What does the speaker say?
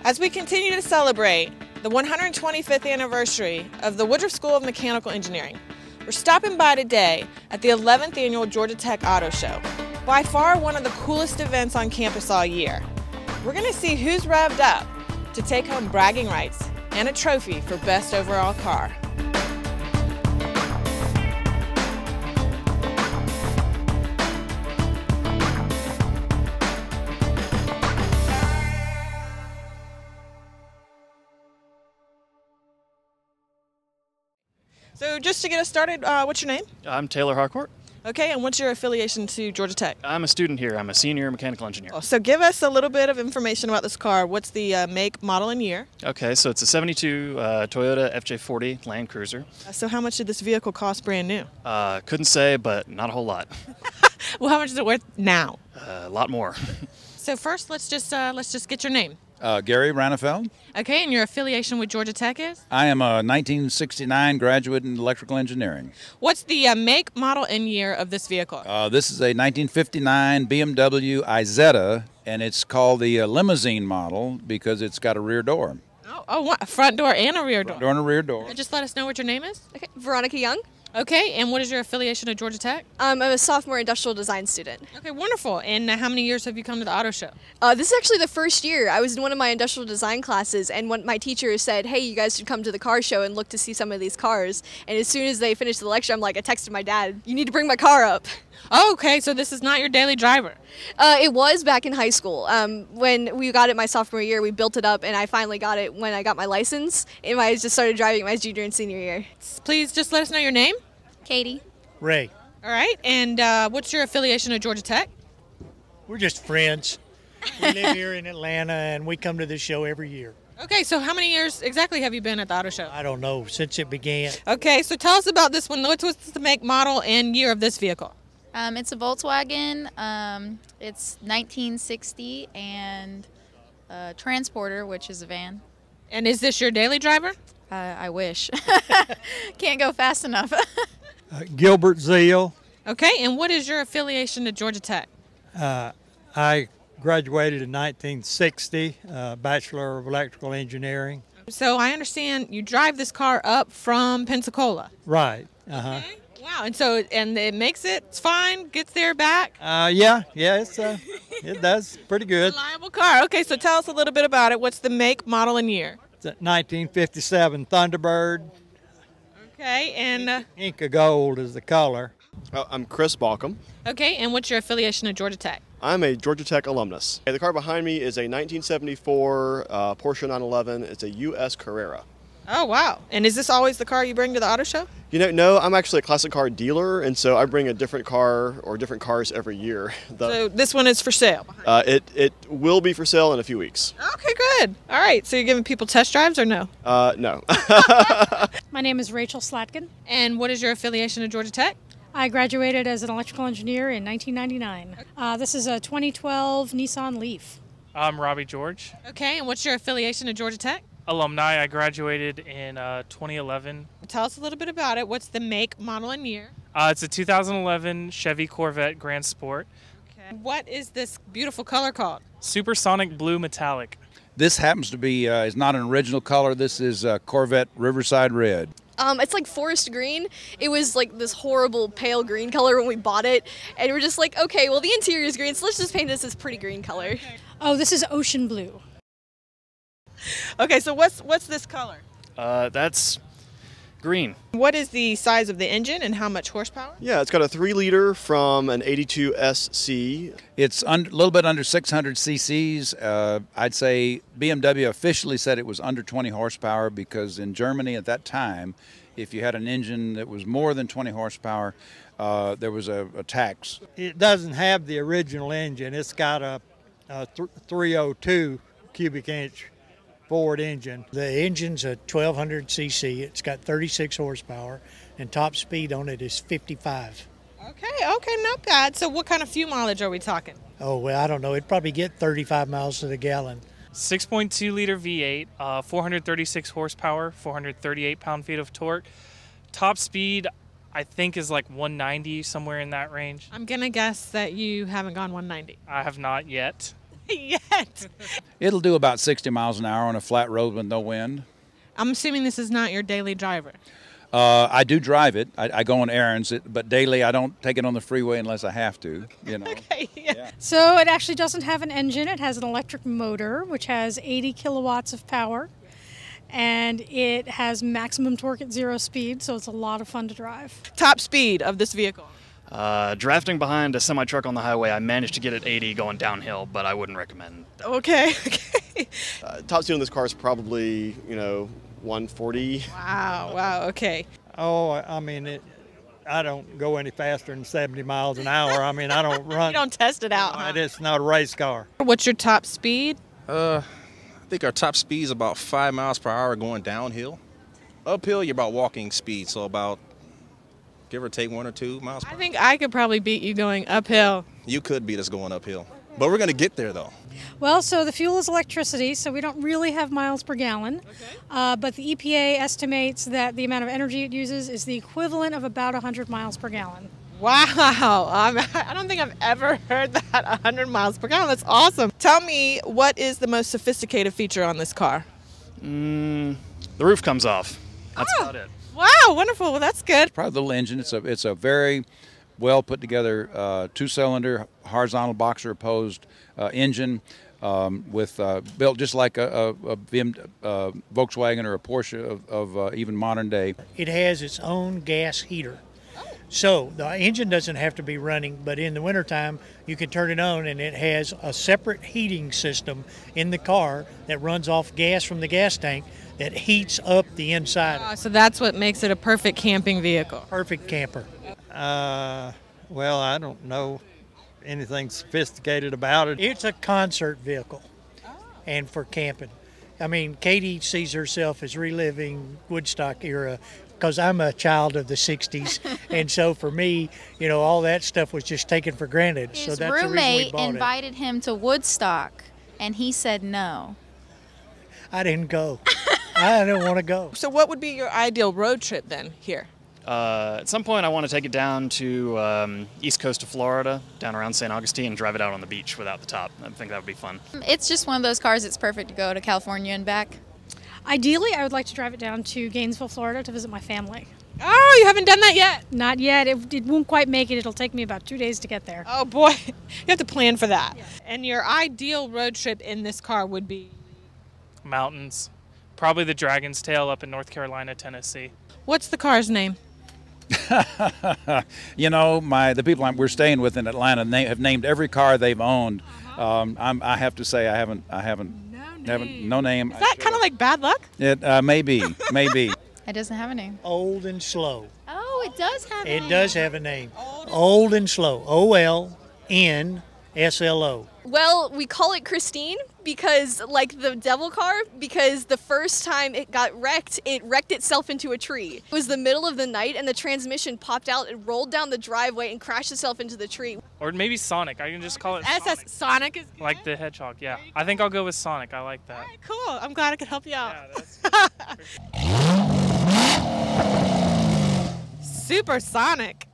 As we continue to celebrate the 125th anniversary of the Woodruff School of Mechanical Engineering, we're stopping by today at the 11th Annual Georgia Tech Auto Show. By far one of the coolest events on campus all year. We're going to see who's revved up to take home bragging rights and a trophy for Best Overall Car. So just to get us started, what's your name? I'm Taylor Harcourt. Okay, and what's your affiliation to Georgia Tech? I'm a student here. I'm a senior mechanical engineer. So give us a little bit of information about this car. What's the make, model, and year? Okay, so it's a 72 Toyota FJ40 Land Cruiser. So how much did this vehicle cost brand new? Couldn't say, but not a whole lot. Well, how much is it worth now? A lot more. So first, let's just get your name. Gary Ranefeld. Okay, and your affiliation with Georgia Tech is? I am a 1969 graduate in electrical engineering. What's the make, model, and year of this vehicle? This is a 1959 BMW Isetta, and it's called the limousine model because it's got a rear door. A front door and a rear door. Front door and a rear door. And just let us know what your name is. Okay, Veronica Young. Okay, and what is your affiliation to Georgia Tech? I'm a sophomore industrial design student. Okay, wonderful. And how many years have you come to the auto show? This is actually the first year. I was in one of my industrial design classes, and my teacher said, hey, you guys should come to the car show and look to see some of these cars. And as soon as they finished the lecture, I texted my dad, you need to bring my car up. Oh, okay, so this is not your daily driver. It was back in high school. When we got it my sophomore year, we built it up, and I finally got it when I got my license. And I just started driving my junior and senior year. Please just let us know your name. Katie. Ray. All right, and what's your affiliation to Georgia Tech? We're just friends. We live here in Atlanta, and we come to this show every year. Okay, so how many years exactly have you been at the auto show? I don't know, since it began. Okay, so tell us about this one. What's the make, model, and year of this vehicle? It's a Volkswagen. It's 1960 and a Transporter, which is a van. And is this your daily driver? I wish. Can't go fast enough. Gilbert Zeal. Okay, and what is your affiliation to Georgia Tech? I graduated in 1960, Bachelor of Electrical Engineering. So I understand you drive this car up from Pensacola. Right. Uh-huh. Okay. Wow, and it makes it, it's fine, gets there back? Yeah, it does pretty good. Reliable car. Okay, so tell us a little bit about it. What's the make, model, and year? It's a 1957 Thunderbird. Okay, and Inca Gold is the color. I'm Chris Balcom. Okay, and what's your affiliation to Georgia Tech? I'm a Georgia Tech alumnus. The car behind me is a 1974 Porsche 911. It's a U.S. Carrera. Oh, wow. And is this always the car you bring to the auto show? You know, no, I'm actually a classic car dealer, and so I bring a different car or different cars every year. So this one is for sale? It will be for sale in a few weeks. Okay, good. All right, so you're giving people test drives or no? No. My name is Rachel Slatkin. And what is your affiliation to Georgia Tech? I graduated as an electrical engineer in 1999. This is a 2012 Nissan Leaf. I'm Robbie George. Okay, and what's your affiliation to Georgia Tech? Alumni. I graduated in 2011. Tell us a little bit about it. What's the make, model, and year? It's a 2011 Chevy Corvette Grand Sport. Okay. What is this beautiful color called? Supersonic Blue Metallic. This happens to be, is not an original color. This is Corvette Riverside Red. It's like forest green. It was like this horrible pale green color when we bought it. And we're just like, okay, well, the interior is green, so let's just paint this as pretty green color. Oh, this is ocean blue. Okay, so what's this color? That's green. What is the size of the engine and how much horsepower? Yeah, it's got a 3-liter from an 82 SC. It's a little bit under 600 cc's. I'd say BMW officially said it was under 20 horsepower because in Germany at that time, if you had an engine that was more than 20 horsepower, there was a tax. It doesn't have the original engine. It's got a 302 cubic inch Ford engine. The engine's a 1200 cc. It's got 36 horsepower, and top speed on it is 55. Okay, not bad. So what kind of fuel mileage are we talking? Oh, well, I don't know. It'd probably get 35 miles to the gallon. 6.2 liter V8, 436 horsepower, 438 pound-feet of torque. Top speed, I think, is like 190, somewhere in that range. I'm going to guess that you haven't gone 190. I have not yet. Yet. It'll do about 60 miles an hour on a flat road with no wind. I'm assuming this is not your daily driver. I do drive it. I go on errands, but daily I don't take it on the freeway unless I have to, you know. Okay, yeah. So it actually doesn't have an engine. It has an electric motor, which has 80 kilowatts of power. And it has maximum torque at 0 speed, so it's a lot of fun to drive. Top speed of this vehicle? Drafting behind a semi-truck on the highway, I managed to get it 80 going downhill, but I wouldn't recommend that. Okay. Top speed on this car is probably, 140. Wow, okay. Oh, I mean, I don't go any faster than 70 miles an hour. I mean, I don't run. You don't test it out, huh? It's not a race car. What's your top speed? I think our top speed is about 5 miles per hour going downhill. Uphill, you're about walking speed, so about give or take 1 or 2 miles per hour. I think I could probably beat you going uphill. You could beat us going uphill, but we're going to get there, though. Well, so the fuel is electricity, so we don't really have miles per gallon. Okay. But the EPA estimates that the amount of energy it uses is the equivalent of about 100 miles per gallon. Wow. I don't think I've ever heard that, 100 miles per gallon. That's awesome. Tell me, what is the most sophisticated feature on this car? The roof comes off. That's about it. Wow, wonderful. Well, that's good. Probably the little engine. It's a very well put together 2-cylinder horizontal boxer opposed engine with built just like a Volkswagen or a Porsche of even modern day. It has its own gas heater. So the engine doesn't have to be running, but in the wintertime, you can turn it on and it has a separate heating system in the car that runs off gas from the gas tank that heats up the inside. So that's what makes it a perfect camping vehicle. Perfect camper. Well, I don't know anything sophisticated about it. It's a concert vehicle and for camping. I mean, Katie sees herself as reliving Woodstock era because I'm a child of the 60s. And so for me, all that stuff was just taken for granted. His so that's the reason we roommate bought invited him to Woodstock, and he said no. I didn't go. I didn't want to go. So what would be your ideal road trip then here? At some point, I want to take it down to east coast of Florida, down around St. Augustine, and drive it out on the beach without the top. I think that would be fun. It's just one of those cars that's perfect to go to California and back. Ideally, I would like to drive it down to Gainesville, Florida to visit my family. Oh, you haven't done that yet? Not yet. It won't quite make it. It'll take me about 2 days to get there. Oh, boy. You have to plan for that. Yeah. And your ideal road trip in this car would be? Mountains. Probably the Dragon's Tail up in North Carolina, Tennessee. What's the car's name? The people we're staying with in Atlanta have named every car they've owned. I have to say I haven't. No name. Is that kind of like bad luck? It maybe. It doesn't have a name. Old and Slow. Oh, it does have a name. It does have a name. Old and Slow. OLNSLO. Well, we call it Christine because, like the devil car, because the first time it got wrecked, it wrecked itself into a tree. It was the middle of the night and the transmission popped out and rolled down the driveway and crashed itself into the tree. Or maybe Sonic. I can just call it Sonic. Sonic is good. Like the Hedgehog, yeah. I think I'll go with Sonic. I like that. All right, cool. I'm glad I could help you out. Yeah, that's Supersonic.